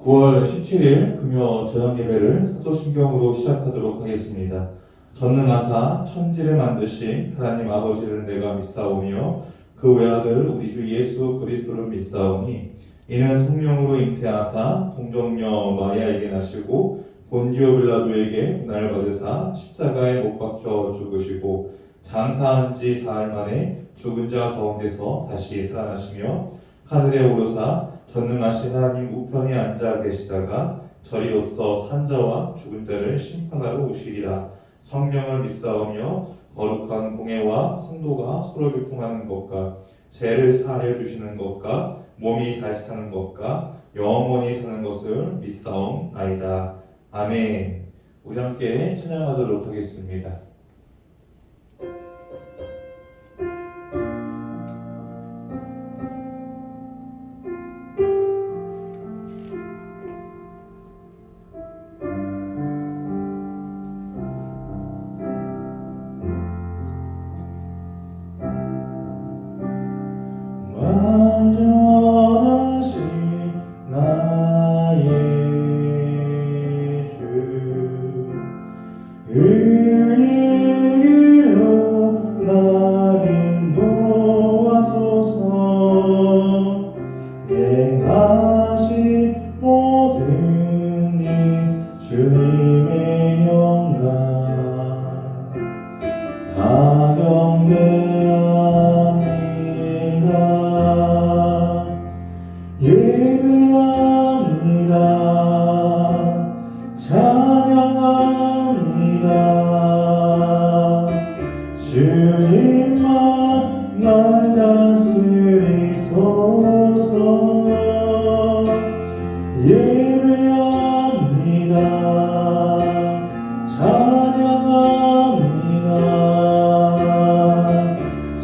9월 17일 금요 저녁 예배를 사도신경으로 시작하도록 하겠습니다. 전능하사 천지를 만드신 하나님 아버지를 내가 믿사오며 그 외아들 우리 주 예수 그리스도를 믿사오니 이는 성령으로 잉태하사 동정녀 마리아에게 나시고 본디오 빌라도에게 고난을 받으사 십자가에 못 박혀 죽으시고 장사한 지 사흘 만에 죽은 자 가운데서 다시 살아나시며 하늘에 오르사 전능하신 하나님 우편에 앉아 계시다가 저리로서 산자와 죽은 자를 심판하러 오시리라. 성령을 믿사오며 거룩한 공예와 성도가 서로 교통하는 것과 죄를 사하여 주시는 것과 몸이 다시 사는 것과 영원히 사는 것을 믿사옵나이다. 아멘. 우리 함께 찬양하도록 하겠습니다. 완전하신 나의 주 의의 길로 날 인도하소서. 행하신 모든 일 주님의 영광 다 경배합니다. 예배합니다. 찬양합니다. 주님만 날 다스리소서. 예배합니다. 찬양합니다.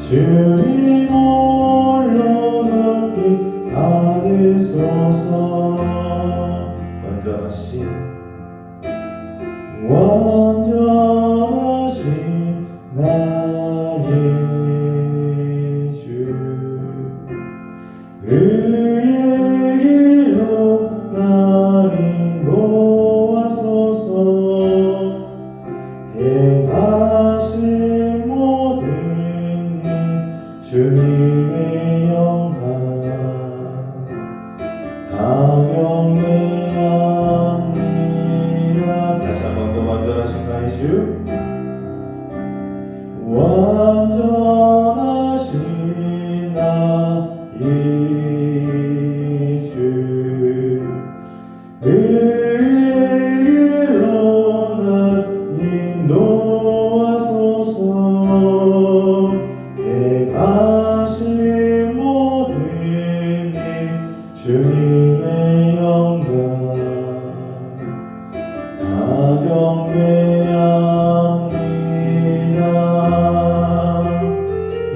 주님 홀로 높이 받으소서. 완전하신 나의 주 의의 길로 날 인도하소서. 행하신 모든 일 주님의 영광 다 경배합니다. 다시 한번 더 완전하신 나의 주 완전하신 나의 주 의의 길로 날 인도하소서. 행하신 모든 일 주님의 영광 다 경배합니다.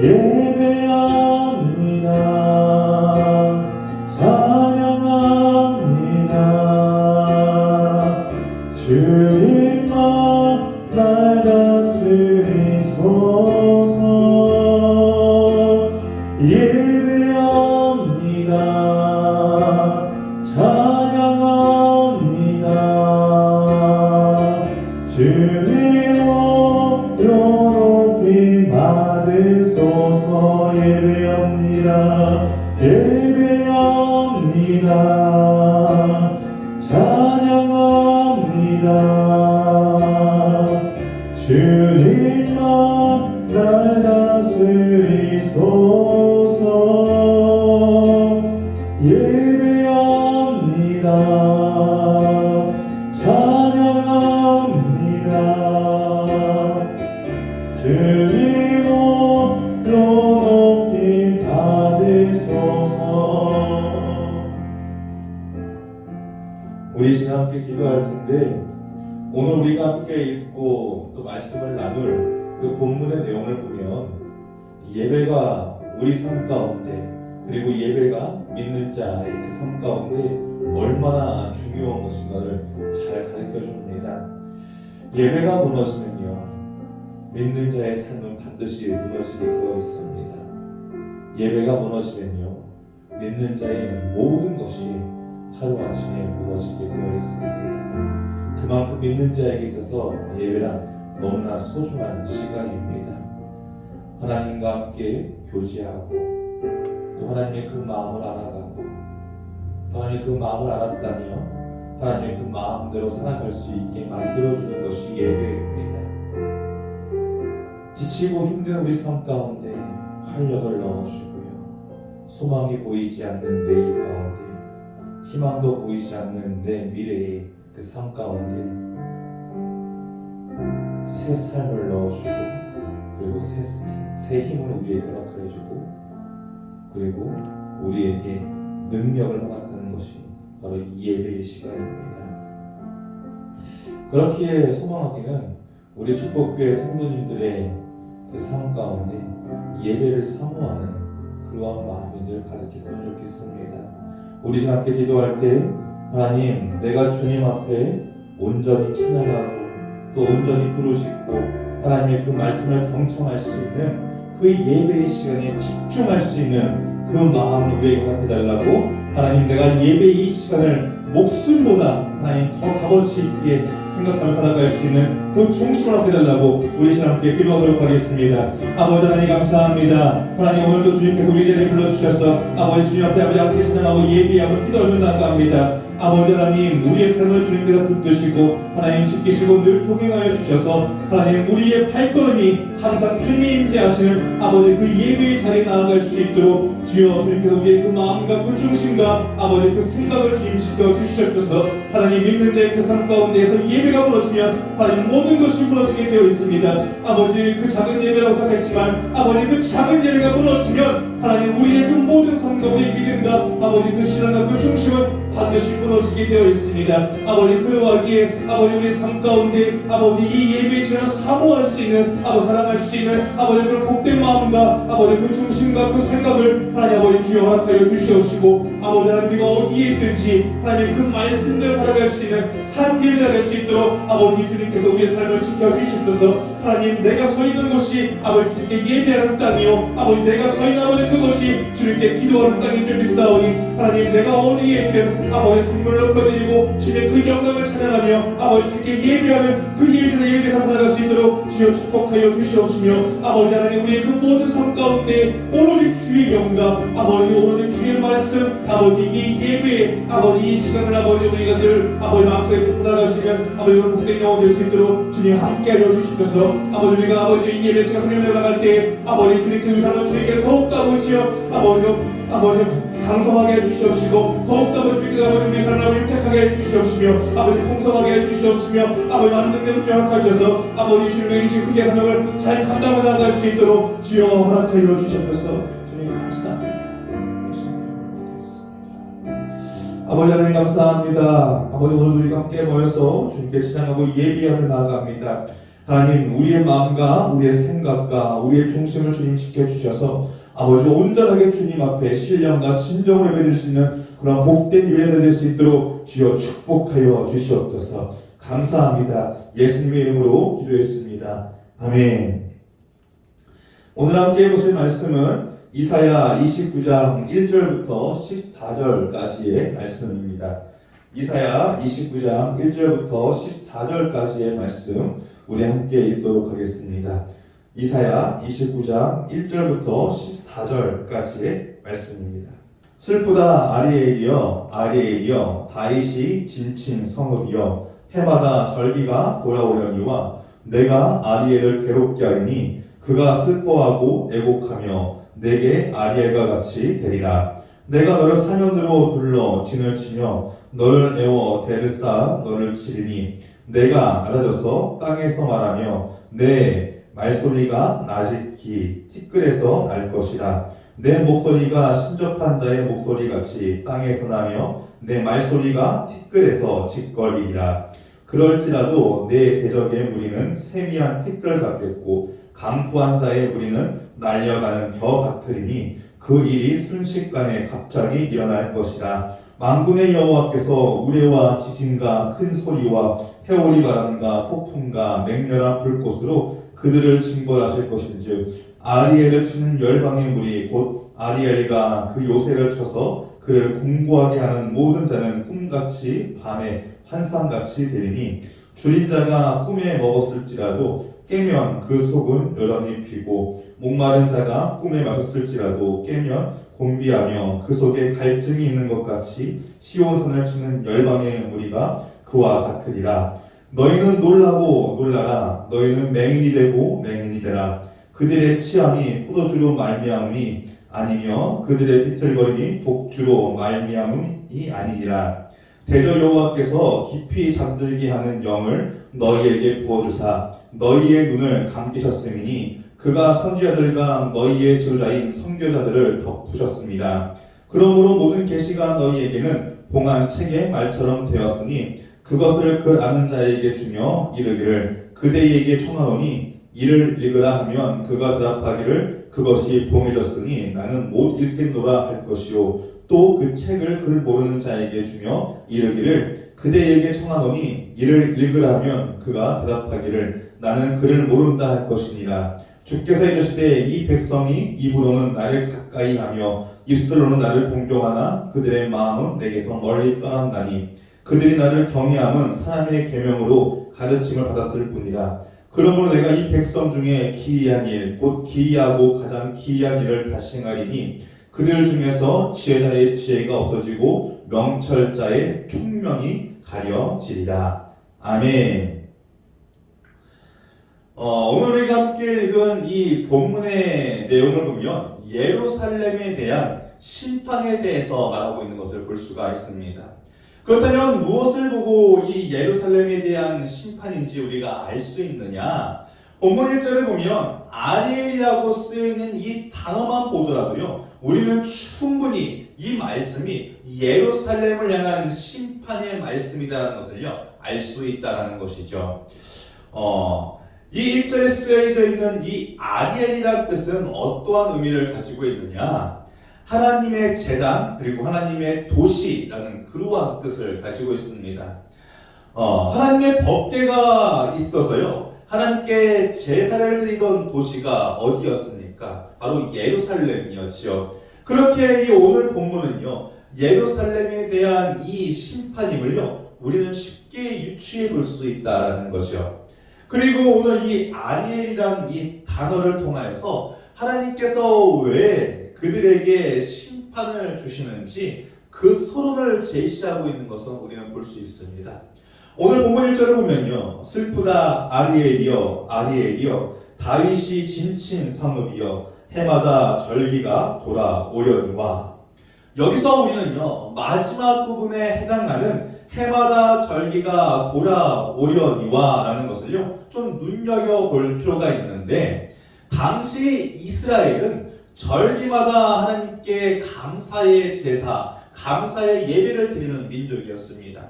예배합니다. 찬양합니다. 주님만 날 다스리소서. 예배합니다. 찬양합니다. 주님 홀로 높이 받으소서. 예배합니다. 예배합니다. 찬양합니다. 주님만 날 다스리소서. 예배합니다. 찬양합니다. 주님 홀로 높이 받으소서. 우리 지금 함께 기도할 텐데 오늘 우리가 함께 읽고 또 말씀을 나눌 그 본문의 내용을 보면 예배가 우리 삶 가운데 그리고 예배가 믿는 자의 그 삶 가운데 얼마나 중요한 것인가를 잘 가르쳐 줍니다. 예배가 무너지면요 믿는 자의 삶은 반드시 무너지게 되어 있습니다. 예배가 무너지면요 믿는 자의 모든 것이 하루아침에 무너지게 되어 있습니다. 그만큼 믿는 자에게 있어서 예배란 너무나 소중한 시간입니다. 하나님과 함께 교제하고 또 하나님의 그 마음을 알아가고 또 하나님의 그 마음을 알았다며 하나님의 그 마음대로 살아갈 수 있게 만들어주는 것이 예배입니다. 지치고 힘든 우리 삶 가운데 활력을 넣어주고요. 소망이 보이지 않는 내일 가운데 희망도 보이지 않는 내 미래의 그 삶 가운데 새 삶을 넣어주고 그리고 새 힘을 우리에게 허락해주고 그리고 우리에게 능력을 허락하는 것이 바로 이 예배의 시간입니다. 그렇기에 소망하기는 우리 축복교회 성도님들의 그 삶 가운데 예배를 사모하는 그러한 마음이 늘 가득했으면 좋겠습니다. 우리 주 함께 기도할 때 하나님 내가 주님 앞에 온전히 찬양하고 또 온전히 부르짖고 하나님의 그 말씀을 경청할 수 있는 그 예배의 시간에 집중할 수 있는 그 마음을 우리에게 허락해달라고 하나님 내가 예배 이 시간을 목숨보다 하나님 더 값어치 있게 생각하며 살아갈 수 있는 그 중심을 허락해달라고 우리 주 함께 기도하도록 하겠습니다. 아버지 하나님 감사합니다. 하나님 오늘도 주님께서 우리 자리에 불러주셔서 아버지 주님 앞에 함께 찬양하고 예배하고 기도하며 나아갑니다. 아버지 하나님 우리의 삶을 주님께서 붙드시고 하나님 지키시고 늘 동행하여 주셔서 하나님 우리의 발걸음이 항상 주님이 임재하시는 아버지 그 예배의 자리에 나아갈 수 있도록 주여 주님께서 우리의 그 마음과 그 중심과 아버지 그 생각을 주임시켜 주시옵소서. 하나님 믿는 자의 그 삶 가운데에서 예배가 무너지면 하나님 모든 것이 무너지게 되어 있습니다. 아버지 그 작은 예배라고 생각했지만 아버지 그 작은 예배가 무너지면 하나님 우리의 그 모든 삶과 우리의 믿음과 아버지 그 신앙과 그 중심은 반드시 무너지게 되어 있습니다. 아버지 그러하기에 아버지 우리 삶 가운데 아버지 이 예배 시간을 사모할 수 있는 아버지 사랑할 수 있는 아버지 그런 복된 마음과 아버지 그 중심과 그 생각을 하나님 아버지 주여 허락하여 주시옵시고 아버지 하나님 우리가 어디에 있든지 하나님 그 말씀대로 살아갈 수 있는 산길을 갈 수 있도록 아버지 주님께서 우리의 삶을 지켜주시옵소서. 하나님 내가 서 있는 곳이 아버지 주님께 예배하는 땅이요 아버지 내가 서 있는 아버지 그것이 주님께 기도하는 땅인 줄 믿사오니 하나님 내가 어디에 있든 아버지 국물을 높여드리고 주님의 그 영광을 찬양하며 아버지 주님께 예배하는 그 예배의 삶을 살아갈 수 있도록 주여 축복하여 주시옵시며 아버지 하나님 우리의 그 모든 삶 가운데 오로지 주의 영광 아버지 오로지 주의 말씀 아버지 이 예배 아버지 이 시간을 아버지 우리가 늘 아버지 마음속에 붙들어 나갈 수 있는 아버지 오늘 복된 영혼 될 수 있도록 주님 함께하여 주시옵소서. 아버지 우리가 아버지 이 예배 시간 수련해 나갈 때 아버지 주님께 의사를 주님께 더욱더 아버지여 아버지 강성하게 해주시옵시고 더욱더 아버지 우리 삶을 윤택하게 해주시옵시며 아버지 풍성하게 해주시옵시며 아버지 만능력을 허락하셔서 아버지 주님의 이신 크게 사명을 잘 감당해 나갈 수 있도록 주여 허락하여 주시옵소서. 주님 감사합니다. 아버지 하나님 감사합니다. 아버지 오늘 우리가 함께 모여서 주님께 찬양하고 예배하며 나아갑니다. 하나님 우리의 마음과 우리의 생각과 우리의 중심을 주님 지켜주셔서 아버지 온전하게 주님 앞에 신령과 진정으로 예배드릴 수 있는 그런 복된 예배가 될 수 있도록 주여 축복하여 주시옵소서. 감사합니다. 예수님의 이름으로 기도했습니다. 아멘. 오늘 함께 보실 말씀은 이사야 29장 1절부터 14절까지의 말씀입니다. 이사야 29장 1절부터 14절까지의 말씀 우리 함께 읽도록 하겠습니다. 이사야 29장 1절부터 14절까지의 말씀입니다. 슬프다 아리엘이여 아리엘이여 다윗이 진친 성읍이여 해마다 절기가 돌아오려니와 내가 아리엘을 괴롭게 하리니 그가 슬퍼하고 애곡하며 내게 아리엘과 같이 되리라. 내가 너를 사면으로 둘러 진을 치며 너를 애워 대를 쌓아 너를 치리니 내가 낮아져서 땅에서 말하며 내 말소리가 나직히 티끌에서 날 것이라. 내 목소리가 신접한 자의 목소리같이 땅에서 나며 내 말소리가 티끌에서 짓거리리라. 그럴지라도 내 대적의 무리는 세미한 티끌 같겠고 강포한 자의 무리는 날려가는 겨 같으리니 그 일이 순식간에 갑자기 일어날 것이라. 만군의 여호와께서 우레와 지진과 큰 소리와 해오리 바람과 폭풍과 맹렬한 불꽃으로 그들을 징벌하실 것인즉 아리엘을 치는 열방의 무리 곧 아리엘과 그 요새를 쳐서 그를 공고하게 하는 모든 자는 꿈같이 밤에 환상같이 되리니 줄인 자가 꿈에 먹었을지라도 깨면 그 속은 여전히 피고 목마른 자가 꿈에 마셨을지라도 깨면 곤비하며 그 속에 갈증이 있는 것 같이 시온산을 치는 열방의 무리가 그와 같으리라. 너희는 놀라고 놀라라. 너희는 맹인이 되고 맹인이 되라. 그들의 치함이 포도주로 말미암음이 아니며 그들의 비틀거림이 독주로 말미암음이 아니니라. 대저 여호와께서 깊이 잠들게 하는 영을 너희에게 부어주사 너희의 눈을 감기셨음이니 그가 선지자들과 너희의 지도자인 선교자들을 덮으셨습니다. 그러므로 모든 계시가 너희에게는 봉한 책의 말처럼 되었으니 그것을 그 아는 자에게 주며 이르기를 그대에게 청하노니 이를 읽으라 하면 그가 대답하기를 그것이 봉해졌으니 나는 못 읽겠노라 할 것이요 또 그 책을 그를 모르는 자에게 주며 이르기를 그대에게 청하노니 이를 읽으라 하면 그가 대답하기를 나는 그를 모른다 할 것이니라. 주께서 이르시되 이 백성이 입으로는 나를 가까이 하며 입술로는 나를 공경하나 그들의 마음은 내게서 멀리 떠난다니 그들이 나를 경외함은 사람의 계명으로 가르침을 받았을 뿐이라. 그러므로 내가 이 백성 중에 기이한 일, 곧 기이하고 가장 기이한 일을 다시 행하리니 그들 중에서 지혜자의 지혜가 없어지고 명철자의 총명이 가려지리라. 아멘. 오늘 우리가 함께 읽은 이 본문의 내용을 보면 예루살렘에 대한 심판에 대해서 말하고 있는 것을 볼 수가 있습니다. 그렇다면 무엇을 보고 이 예루살렘에 대한 심판인지 우리가 알 수 있느냐? 본문 1절을 보면 아리엘이라고 쓰이는 이 단어만 보더라도요, 우리는 충분히 이 말씀이 예루살렘을 향한 심판의 말씀이라는 것을요, 알 수 있다는 것이죠. 이 1절에 쓰여져 있는 이 아리엘이라는 뜻은 어떠한 의미를 가지고 있느냐? 하나님의 제단 그리고 하나님의 도시라는 그러한 뜻을 가지고 있습니다. 하나님의 법궤가 있어서요, 하나님께 제사를 드리던 도시가 어디였습니까? 바로 예루살렘이었죠. 그렇게 이 오늘 본문은요, 예루살렘에 대한 이 심판임을요, 우리는 쉽게 유추해 볼 수 있다는 거죠. 그리고 오늘 이 아리엘이란 이 단어를 통하여서 하나님께서 왜 그들에게 심판을 주시는지 그 서론을 제시하고 있는 것을 우리는 볼 수 있습니다. 오늘 본문 1절을 보면요, 슬프다 아리엘이여 아리엘이여 다윗이 진친 성읍이여 해마다 절기가 돌아오려니와. 여기서 우리는요, 마지막 부분에 해당하는 해마다 절기가 돌아오려니와 라는 것을요, 좀 눈여겨볼 필요가 있는데, 당시 이스라엘은 절기마다 하나님께 감사의 제사, 감사의 예배를 드리는 민족이었습니다.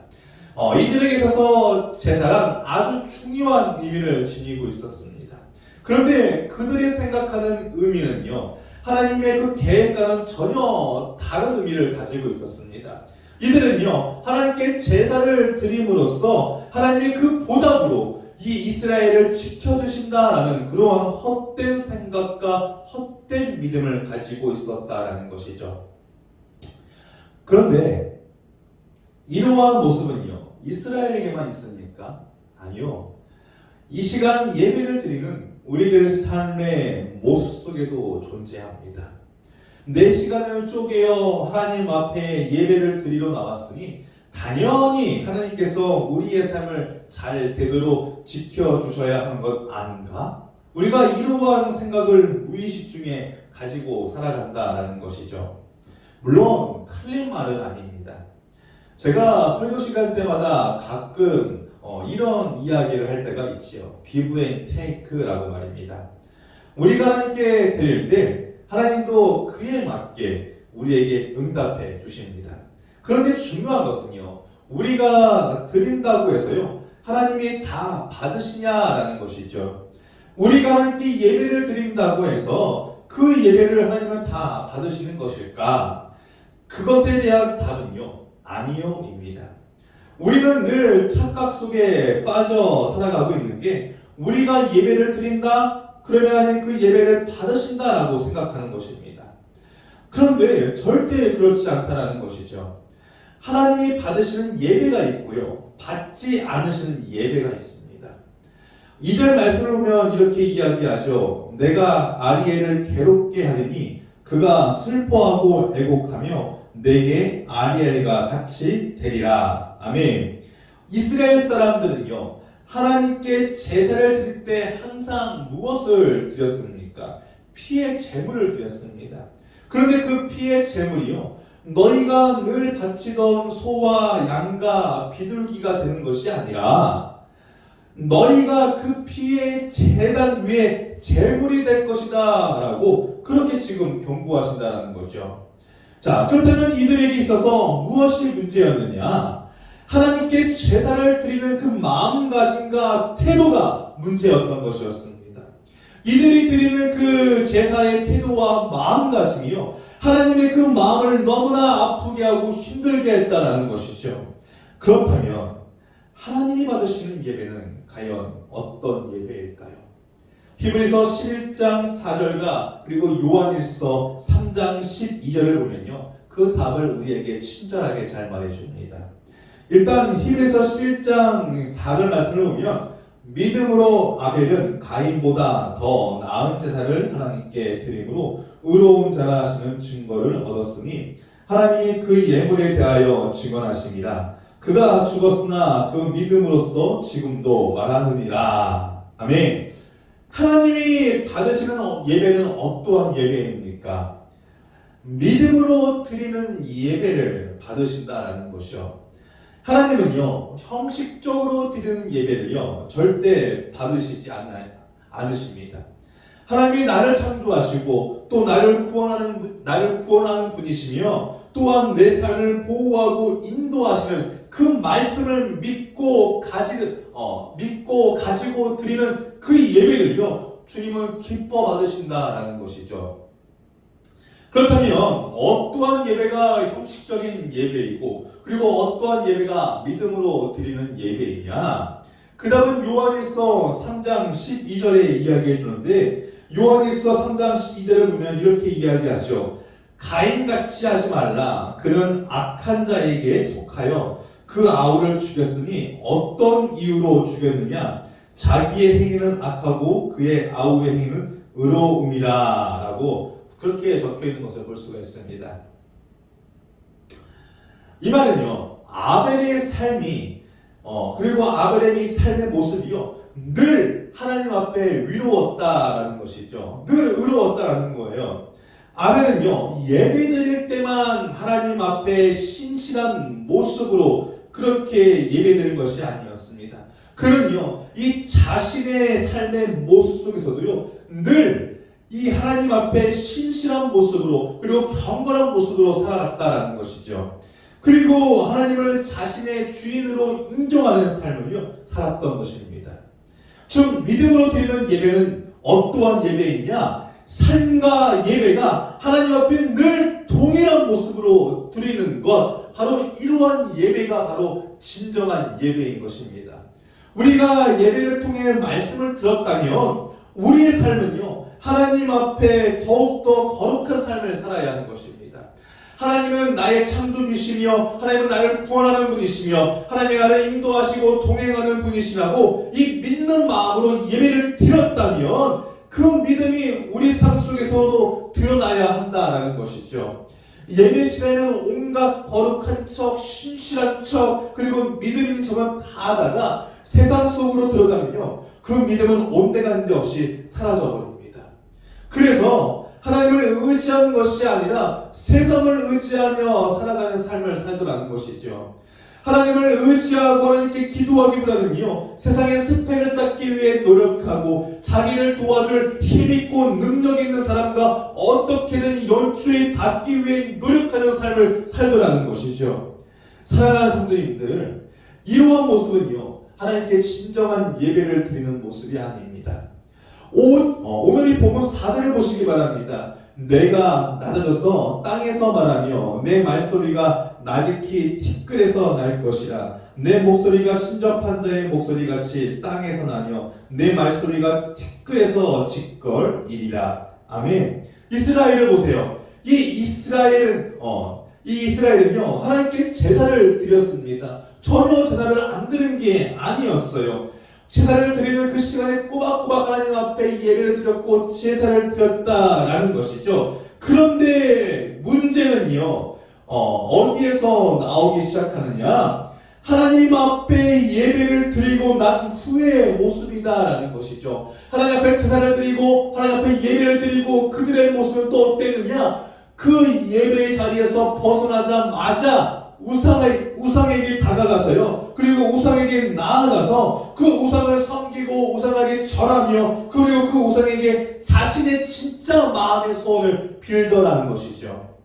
이들에게 있어서 제사란 아주 중요한 의미를 지니고 있었습니다. 그런데 그들이 생각하는 의미는요, 하나님의 그 계획과는 전혀 다른 의미를 가지고 있었습니다. 이들은요, 하나님께 제사를 드림으로써 하나님의 그 보답으로 이 이스라엘을 지켜주신다라는 그러한 헛된 생각과 헛된 믿음을 가지고 있었다라는 것이죠. 그런데 이러한 모습은요, 이스라엘에게만 있습니까? 아니요. 이 시간 예배를 드리는 우리들 삶의 모습 속에도 존재합니다. 내 시간을 쪼개어 하나님 앞에 예배를 드리러 나왔으니 당연히 하나님께서 우리의 삶을 잘 되도록 지켜주셔야 하는 것 아닌가? 우리가 이러한 생각을 무의식 중에 가지고 살아간다라는 것이죠. 물론 틀린 말은 아닙니다. 제가 설교 시간 때마다 가끔 이런 이야기를 할 때가 있지요. give and take라고 말입니다. 우리가 하나님께 드릴 때 하나님도 그에 맞게 우리에게 응답해 주십니다. 그런데 중요한 것은요, 우리가 드린다고 해서요, 하나님이 다 받으시냐라는 것이죠. 우리가 하나님께 예배를 드린다고 해서 그 예배를 하나님은 다 받으시는 것일까? 그것에 대한 답은요, 아니요입니다. 우리는 늘 착각 속에 빠져 살아가고 있는 게, 우리가 예배를 드린다? 그러면 하나님 그 예배를 받으신다라고 생각하는 것입니다. 그런데 절대 그렇지 않다는 것이죠. 하나님이 받으시는 예배가 있고요, 받지 않으시는 예배가 있습니다. 2절 말씀을 보면 이렇게 이야기하죠. 내가 아리엘을 괴롭게 하리니 그가 슬퍼하고 애곡하며 내게 아리엘과 같이 되리라. 아멘. 이스라엘 사람들은요, 하나님께 제사를 드릴 때 항상 무엇을 드렸습니까? 피의 제물을 드렸습니다. 그런데 그 피의 제물이요, 너희가 늘 바치던 소와 양과 비둘기가 되는 것이 아니라 너희가 그 피의 제단 위에 제물이 될 것이다 라고 그렇게 지금 경고하신다는 거죠. 자, 그렇다면 이들에게 있어서 무엇이 문제였느냐? 하나님께 제사를 드리는 그 마음가짐과 태도가 문제였던 것이었습니다. 이들이 드리는 그 제사의 태도와 마음가짐이요, 하나님의 그 마음을 너무나 아프게 하고 힘들게 했다라는 것이죠. 그렇다면 하나님이 받으시는 예배는 과연 어떤 예배일까요? 히브리서 11장 4절과 그리고 요한일서 3장 12절을 보면요, 그 답을 우리에게 친절하게 잘 말해줍니다. 일단 히브리서 11장 4절 말씀을 보면 믿음으로 아벨은 가인보다 더 나은 제사를 하나님께 드림으로 의로운 자라 하시는 증거를 얻었으니 하나님이 그 예물에 대하여 증언하시니라. 그가 죽었으나 그 믿음으로써 지금도 말하느니라. 아멘. 하나님이 받으시는 예배는 어떠한 예배입니까? 믿음으로 드리는 예배를 받으신다라는 것이요. 하나님은요, 형식적으로 드리는 예배를요, 절대 받으시지 않으십니다. 하나님이 나를 창조하시고 또 나를 구원하는 분이시며 또한 내 삶을 보호하고 인도하시는 그 말씀을 믿고 가지고 드리는 그 예배를요, 주님은 기뻐 받으신다라는 것이죠. 그렇다면 어떠한 예배가 형식적인 예배이고 그리고 어떠한 예배가 믿음으로 드리는 예배이냐? 그 답은 요한일서 3장 12절에 이야기해 주는데, 요한일서 3장 12절을 보면 이렇게 이야기하죠. 가인같이 하지 말라. 그는 악한 자에게 속하여 그 아우를 죽였으니 어떤 이유로 죽였느냐? 자기의 행위는 악하고 그의 아우의 행위는 의로움이라 라고 그렇게 적혀 있는 것을 볼 수가 있습니다. 이 말은요, 아벨의 삶이 그리고 아벨의 삶의 모습이요, 늘 하나님 앞에 위로웠다라는 것이죠. 늘 의로웠다라는 거예요. 아벨은요, 예배드릴 때만 하나님 앞에 신실한 모습으로 그렇게 예배드린 것이 아니었습니다. 그는요, 이 자신의 삶의 모습 속에서도요, 늘 이 하나님 앞에 신실한 모습으로 그리고 경건한 모습으로 살아갔다라는 것이죠. 그리고 하나님을 자신의 주인으로 인정하는 삶을요, 살았던 것입니다. 즉, 믿음으로 드리는 예배는 어떠한 예배이냐? 삶과 예배가 하나님 앞에 늘 동일한 모습으로 드리는 것, 바로 이러한 예배가 바로 진정한 예배인 것입니다. 우리가 예배를 통해 말씀을 들었다면 우리의 삶은요, 하나님 앞에 더욱더 거룩한 삶을 살아야 하는 것입니다. 하나님은 나의 창조주시며 하나님은 나를 구원하는 분이시며 하나님이 나를 인도하시고 동행하는 분이시라고 이 믿는 마음으로 예배를 드렸다면 그 믿음이 우리 삶 속에서도 드러나야 한다라는 것이죠. 예배 시간에는 온갖 거룩한 척, 신실한 척, 그리고 믿음 있는 척은 다 하다가 세상 속으로 들어가면요, 그 믿음은 온데간데 없이 사라져버립니다. 그래서 하나님을 의지하는 것이 아니라 세상을 의지하며 살아가는 삶을 살더라는 것이죠. 하나님을 의지하고 하나님께 기도하기보다는요, 세상의 스펙을 쌓기 위해 노력하고 자기를 도와줄 힘있고 능력 있는 사람과 어떻게든 연주에 닿기 위해 노력하는 삶을 살더라는 것이죠. 사랑하는 성도님들, 이러한 모습은요, 하나님께 진정한 예배를 드리는 모습이 아닙니다. 오늘 이 본문 4절을 보시기 바랍니다. 내가 낮아져서 땅에서 말하며 내 말소리가 나직히 티끌에서 날 것이라. 내 목소리가 신접한 자의 목소리같이 땅에서 나며 내 말소리가 티끌에서 짓걸이리라. 아멘. 이스라엘을 보세요. 이 이스라엘은요, 하나님께 제사를 드렸습니다. 전혀 제사를 안 드린 게 아니었어요. 제사를 드리는 그 시간에 꼬박꼬박 하나님 앞에 예배를 드렸고 제사를 드렸다라는 것이죠. 그런데 문제는요, 어디에서 나오기 시작하느냐? 하나님 앞에 예배를 드리고 난 후의 모습이다라는 것이죠. 하나님 앞에 제사를 드리고 하나님 앞에 예배를 드리고 그들의 모습은 또 어땠느냐? 그 예배의 자리에서 벗어나자마자 우상에게 다가가서요. 그리고 우상에게 나아가서 그 우상을 섬기고 우상에게 절하며 그리고 그 우상에게 자신의 진짜 마음의 소원을 빌더라는 것이죠.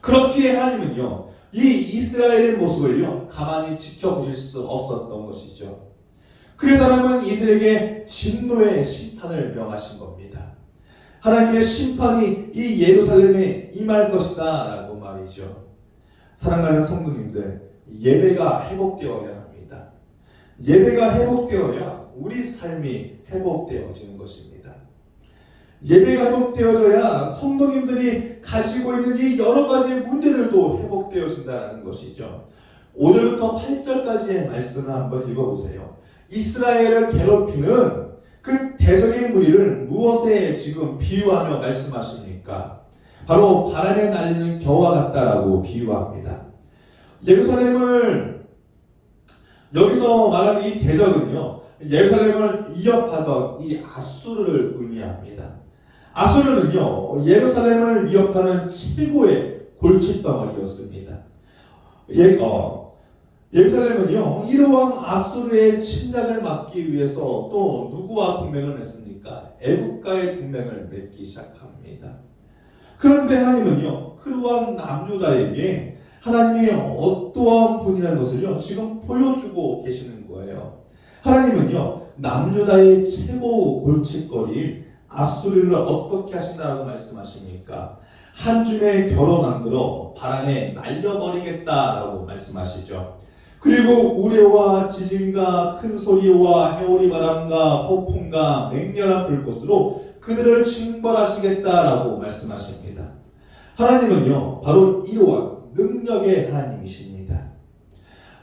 그렇기에 하나님은요, 이 이스라엘의 모습을요, 가만히 지켜보실 수 없었던 것이죠. 그래서 하나님은 이들에게 진노의 심판을 명하신 겁니다. 하나님의 심판이 이 예루살렘에 임할 것이다 라고 말이죠. 사랑하는 성도님들, 예배가 회복되어야 합니다. 예배가 회복되어야 우리 삶이 회복되어지는 것입니다. 예배가 회복되어져야 성도님들이 가지고 있는 이 여러 가지 문제들도 회복되어진다는 것이죠. 5절부터 8절까지의 말씀을 한번 읽어보세요. 이스라엘을 괴롭히는 그 대적의 무리를 무엇에 지금 비유하며 말씀하십니까? 바로 바람에 날리는 겨와 같다라고 비유합니다. 예루살렘을 여기서 말하는 이 대적은요, 예루살렘을 위협하던 이 아수르를 의미합니다. 아수르는요, 예루살렘을 위협하는 최고의 골칫덩어리였습니다. 예루살렘은요, 이러한 아수르의 침략을 막기 위해서 또 누구와 동맹을 맺습니까? 애국과의 동맹을 맺기 시작합니다. 그런데 하나님은요, 그러한 남유다에게 하나님이 어떠한 분이라는 것을요, 지금 보여주고 계시는 거예요. 하나님은요, 남유다의 최고 골칫거리 아수르를 어떻게 하신다라고 말씀하십니까? 한 줌의 겨로 만들어 바람에 날려버리겠다라고 말씀하시죠. 그리고 우레와 지진과 큰 소리와 해오리 바람과 폭풍과 맹렬한 불꽃으로 그들을 징벌하시겠다라고 말씀하십니다. 하나님은요, 바로 이러한 능력의 하나님이십니다.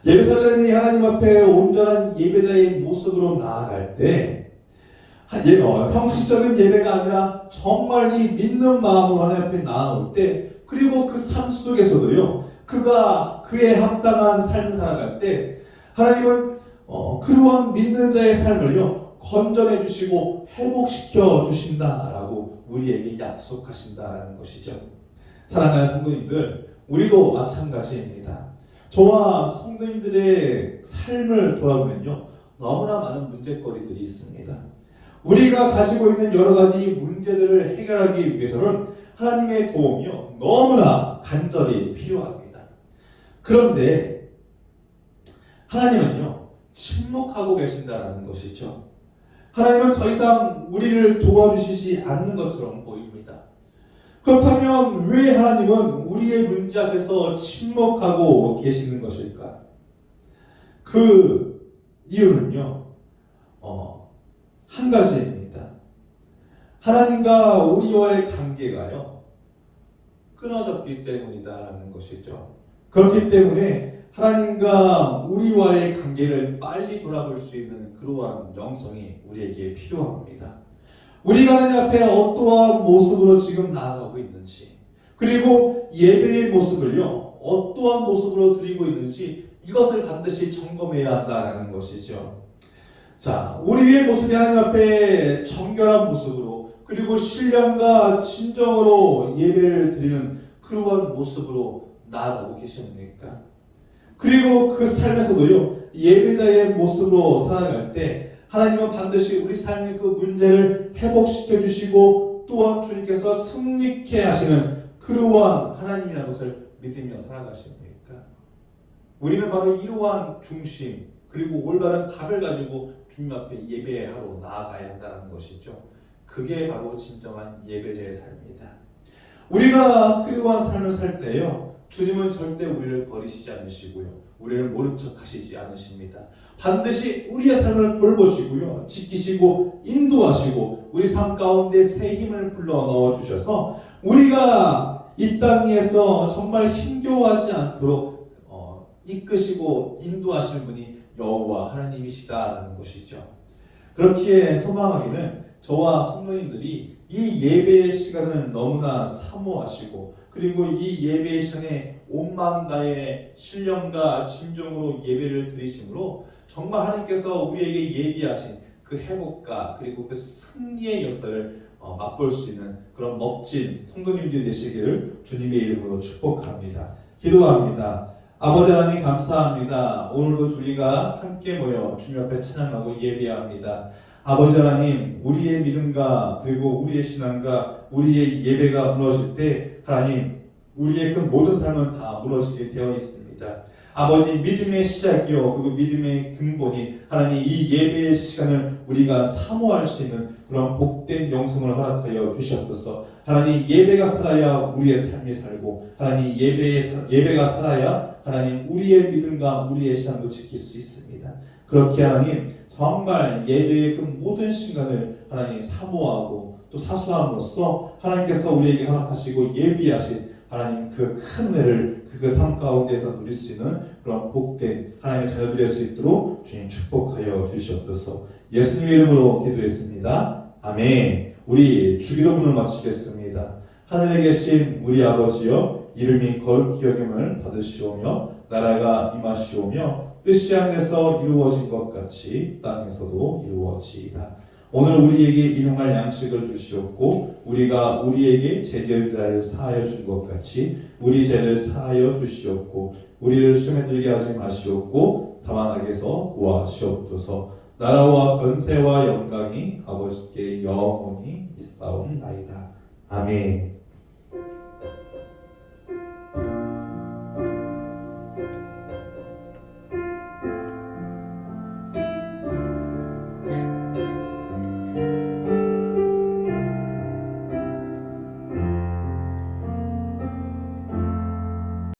예루살렘이 하나님 앞에 온전한 예배자의 모습으로 나아갈 때 형식적인 예배가 아니라 정말 이 믿는 마음으로 하나님 앞에 나아올 때, 그리고 그 삶 속에서도요, 그가 그에 합당한 삶을 살아갈 때 하나님은 그러한 믿는 자의 삶을요, 건전해 주시고 회복시켜 주신다라고 우리에게 약속하신다라는 것이죠. 사랑하는 성도님들, 우리도 마찬가지입니다. 저와 성도님들의 삶을 돌아보면요, 너무나 많은 문제거리들이 있습니다. 우리가 가지고 있는 여러 가지 문제들을 해결하기 위해서는 하나님의 도움이요, 너무나 간절히 필요합니다. 그런데 하나님은요, 침묵하고 계신다는 것이죠. 하나님은 더 이상 우리를 도와주시지 않는 것처럼 보입니다. 그렇다면 왜 하나님은 우리의 문제 앞에서 침묵하고 계시는 것일까? 그 이유는요, 한 가지입니다. 하나님과 우리와의 관계가요, 끊어졌기 때문이다라는 것이죠. 그렇기 때문에 하나님과 우리와의 관계를 빨리 돌아볼 수 있는 그러한 영성이 우리에게 필요합니다. 우리가 하나님 앞에 어떠한 모습으로 지금 나아가고 있는지, 그리고 예배의 모습을요, 어떠한 모습으로 드리고 있는지 이것을 반드시 점검해야 한다는 것이죠. 자, 우리의 모습이 하나님 앞에 정결한 모습으로, 그리고 신령과 진정으로 예배를 드리는 그러한 모습으로 나아가고 계십니까? 그리고 그 삶에서도요, 예배자의 모습으로 살아갈 때 하나님은 반드시 우리 삶의 그 문제를 회복시켜 주시고 또한 주님께서 승리케 하시는 그러한 하나님이라는 것을 믿으며 살아가십니까? 우리는 바로 이러한 중심, 그리고 올바른 답을 가지고 주님 앞에 예배하러 나아가야 한다는 것이죠. 그게 바로 진정한 예배자의 삶입니다. 우리가 그러한 삶을 살 때요, 주님은 절대 우리를 버리시지 않으시고요, 우리를 모른 척 하시지 않으십니다. 반드시 우리의 삶을 돌보시고요, 지키시고 인도하시고 우리 삶 가운데 새 힘을 불러 넣어 주셔서 우리가 이 땅에서 정말 힘겨워하지 않도록 이끄시고 인도하시는 분이 여호와 하나님이시다라는 것이죠. 그렇기에 소망하기는 저와 성도님들이 이 예배의 시간을 너무나 사모하시고 그리고 이 예배의 시간에 온 마음 다해 신령과 진정으로 예배를 드리심으로 정말 하나님께서 우리에게 예비하신 그 회복과 그리고 그 승리의 역사를 맛볼 수 있는 그런 멋진 성도님들이 되시기를 주님의 이름으로 축복합니다. 기도합니다. 아버지 하나님 감사합니다. 오늘도 우리가 함께 모여 주님 앞에 찬양하고 예배합니다. 아버지 하나님, 우리의 믿음과 그리고 우리의 신앙과 우리의 예배가 무너질 때 하나님, 우리의 그 모든 삶은 다 무너지게 되어 있습니다. 아버지, 믿음의 시작이요 그리고 믿음의 근본이 하나님 이 예배의 시간을 우리가 사모할 수 있는 그런 복된 영성을 허락하여 주시옵소서. 하나님, 예배가 살아야 우리의 삶이 살고 하나님 예배가 살아야 하나님 우리의 믿음과 우리의 신앙도 지킬 수 있습니다. 그렇게 하나님 정말 예배의 그 모든 시간을 하나님 사모하고 또 사수함으로써 하나님께서 우리에게 허락하시고 예비하신 하나님 그 큰 은혜를 그 삶 가운데서 누릴 수 있는 그런 복된 하나님의 자녀들이 될 수 있도록 주님 축복하여 주시옵소서. 예수님의 이름으로 기도했습니다. 아멘. 우리 주기도문을 마치겠습니다. 하늘에 계신 우리 아버지여, 이름이 거룩히 여김을 받으시오며 나라가 임하시오며 뜻이 하늘에서 이루어진 것 같이 땅에서도 이루어지이다. 오늘 우리에게 일용할 양식을 주시옵고 우리가 우리에게 죄지은 자를 사하여 준 것 같이 우리 죄를 사하여 주시옵고 우리를 시험에 들게 하지 마시옵고 다만 악에서 구하시옵소서. 나라와 권세와 영광이 아버지께 영원히 있사옵나이다. 아멘.